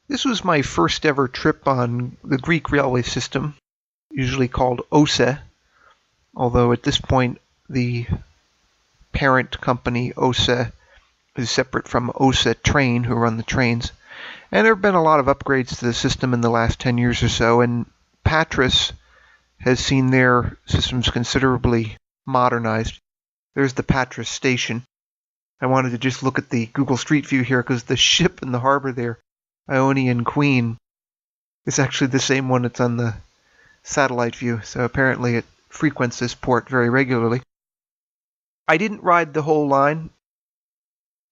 This was my first ever trip on the Greek railway system, usually called OSE, although at this point the parent company OSE is separate from OSE Train, who run the trains. And there have been a lot of upgrades to the system in the last 10 years or so, and Patras has seen their systems considerably modernized. There's the Patras station. I wanted to just look at the Google Street View here because the ship in the harbor there, Ionian Queen, is actually the same one that's on the satellite view, so apparently it frequents this port very regularly. I didn't ride the whole line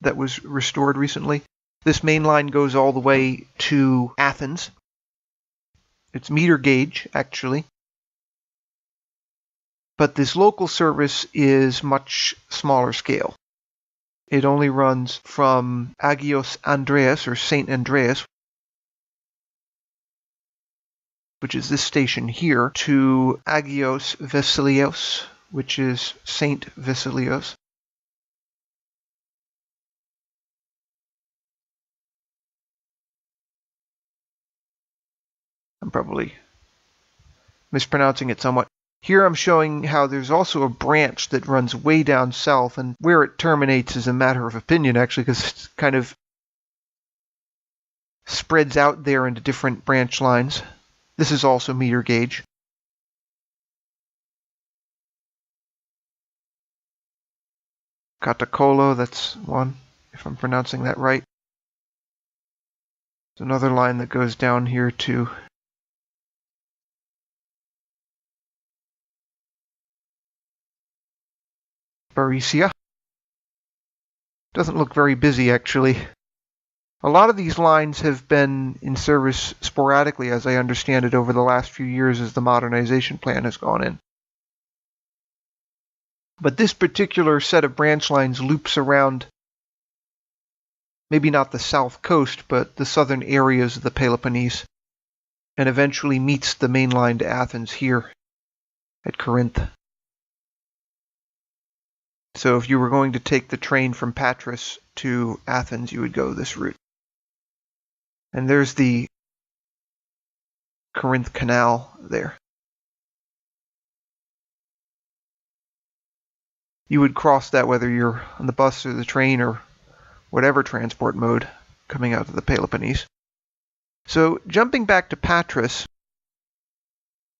that was restored recently. This main line goes all the way to Athens. It's meter gauge, actually. But this local service is much smaller scale. It only runs from Agios Andreas, or St. Andreas, which is this station here, to Agios Vasilios, which is St. Vasilios. I'm probably mispronouncing it somewhat. Here I'm showing how there's also a branch that runs way down south, and where it terminates is a matter of opinion, actually, because it kind of spreads out there into different branch lines. This is also meter gauge. Katakolo, that's one, if I'm pronouncing that right. There's another line that goes down here to Barisia. Doesn't look very busy, actually. A lot of these lines have been in service sporadically, as I understand it, over the last few years as the modernization plan has gone in. But this particular set of branch lines loops around, maybe not the south coast, but the southern areas of the Peloponnese, and eventually meets the main line to Athens here at Corinth. So if you were going to take the train from Patras to Athens, you would go this route. And there's the Corinth Canal there. You would cross that whether you're on the bus or the train or whatever transport mode coming out of the Peloponnese. So jumping back to Patras,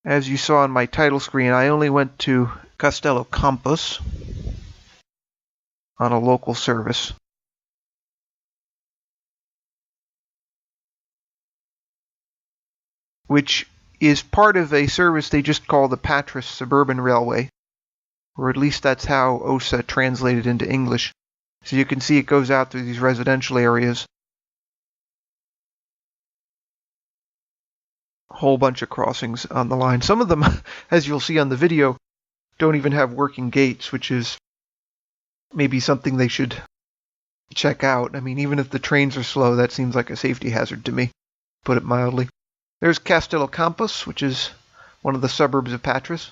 as you saw on my title screen, I only went to Kastelokampos on a local service. Which is part of a service they just call the Patras Suburban Railway, or at least that's how OSE translated into English. So you can see it goes out through these residential areas. A whole bunch of crossings on the line. Some of them, as you'll see on the video, don't even have working gates, which is maybe something they should check out. I mean, even if the trains are slow, that seems like a safety hazard to me, put it mildly. There's Kastelokampos, which is one of the suburbs of Patras.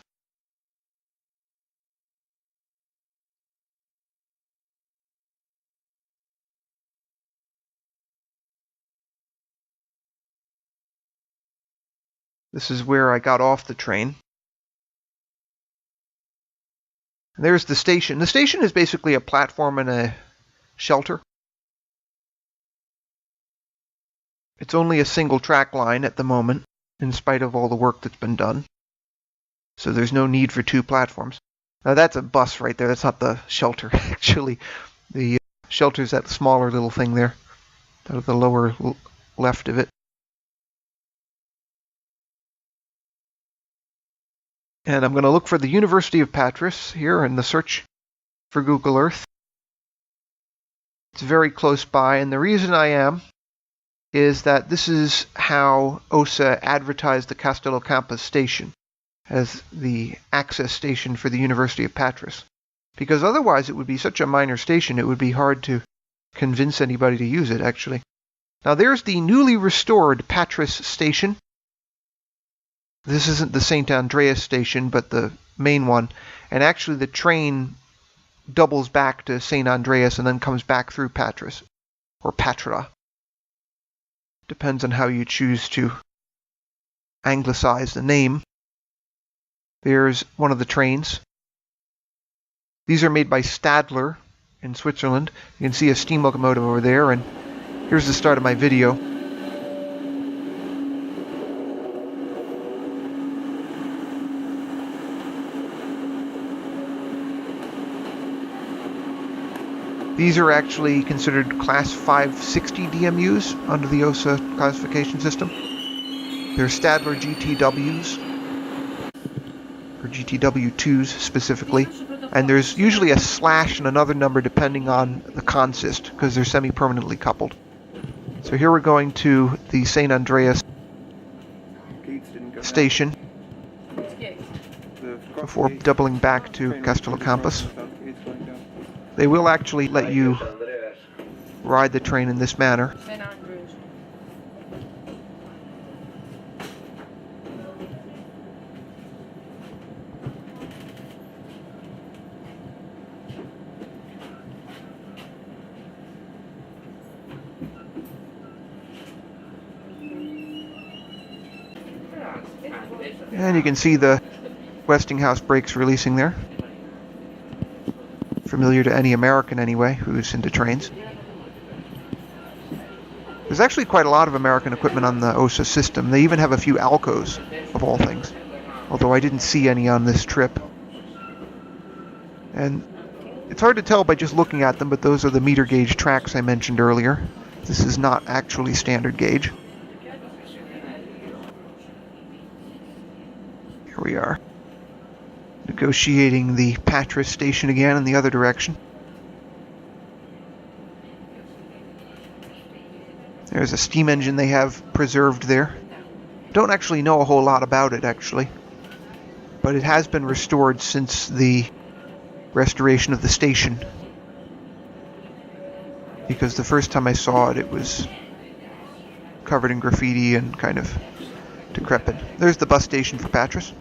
This is where I got off the train. And there's the station. The station is basically a platform and a shelter. It's only a single track line at the moment, in spite of all the work that's been done. So there's no need for two platforms. Now that's a bus right there. That's not the shelter, actually. The shelter's that smaller little thing there, out of the lower left of it. And I'm going to look for the University of Patras here in the search for Google Earth. It's very close by, and the reason I am is that this is how OSE advertised the Kastelokampos station as the access station for the University of Patras. Because otherwise it would be such a minor station, it would be hard to convince anybody to use it, actually. Now there's the newly restored Patras station. This isn't the St. Andreas station, but the main one. And actually the train doubles back to St. Andreas and then comes back through Patras, or Patra. Depends on how you choose to anglicize the name. There's one of the trains. These are made by Stadler in Switzerland. You can see a steam locomotive over there, and here's the start of my video. These are actually considered Class 560 DMUs under the OSE classification system. They're Stadler GTWs, or GTW2s specifically, and there's usually a slash and another number depending on the consist, because they're semi-permanently coupled. So here we're going to the St. Andreas station before doubling back to Kastelokampos. They will actually let you ride the train in this manner. And you can see the Westinghouse brakes releasing there. Familiar to any American anyway who's into trains. There's actually quite a lot of American equipment on the OSE system. They even have a few Alcos, of all things, although I didn't see any on this trip. And it's hard to tell by just looking at them, but those are the meter gauge tracks I mentioned earlier. This is not actually standard gauge. Here we are, negotiating the Patras station again in the other direction. There's a steam engine they have preserved there. Don't actually know a whole lot about it, actually, but it has been restored since the restoration of the station, because the first time I saw it, it was covered in graffiti and kind of decrepit. There's the bus station for Patras.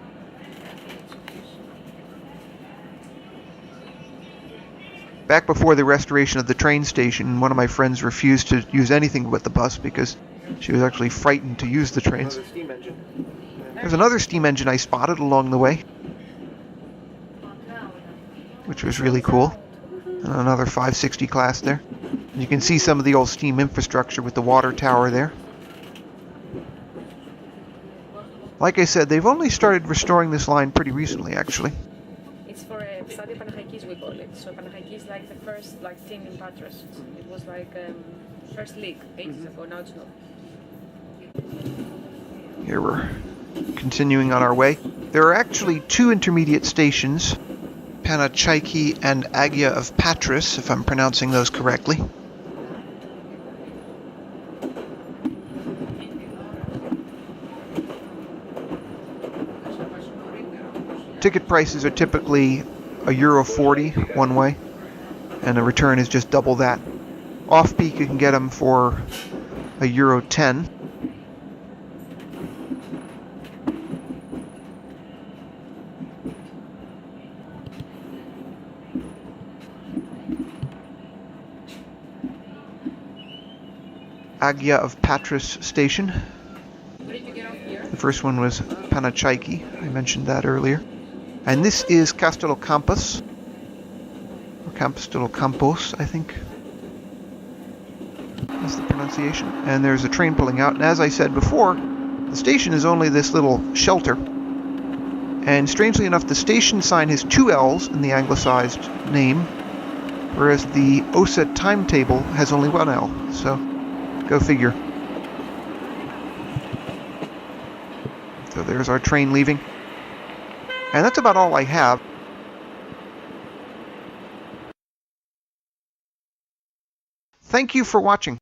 Back before the restoration of the train station, one of my friends refused to use anything but the bus because she was actually frightened to use the trains. There's another steam engine I spotted along the way, which was really cool. And another 560 class there. And you can see some of the old steam infrastructure with the water tower there. Like I said, they've only started restoring this line pretty recently, actually. It's for Stadler Patra-Kastelokampos, we call it. So Patra-Kastelokampos is like the first team in Patras. It was like first league ages ago. Now it's not. Here we're continuing on our way. There are actually two intermediate stations, Patra-Kastelokampos and Agia of Patras, if I'm pronouncing those correctly. Ticket prices are typically €1.40 one way, and the return is just double that. Off-peak you can get them for €1.10. Agia of Patras station. The first one was Patra-Kastelokampos, I mentioned that earlier. And this is Kastelokampos, or Kastelokampos, I think that's the pronunciation. And there's a train pulling out, and as I said before, the station is only this little shelter. And strangely enough, the station sign has two L's in the anglicized name, whereas the OSE timetable has only one L, so go figure. So there's our train leaving. And that's about all I have. Thank you for watching.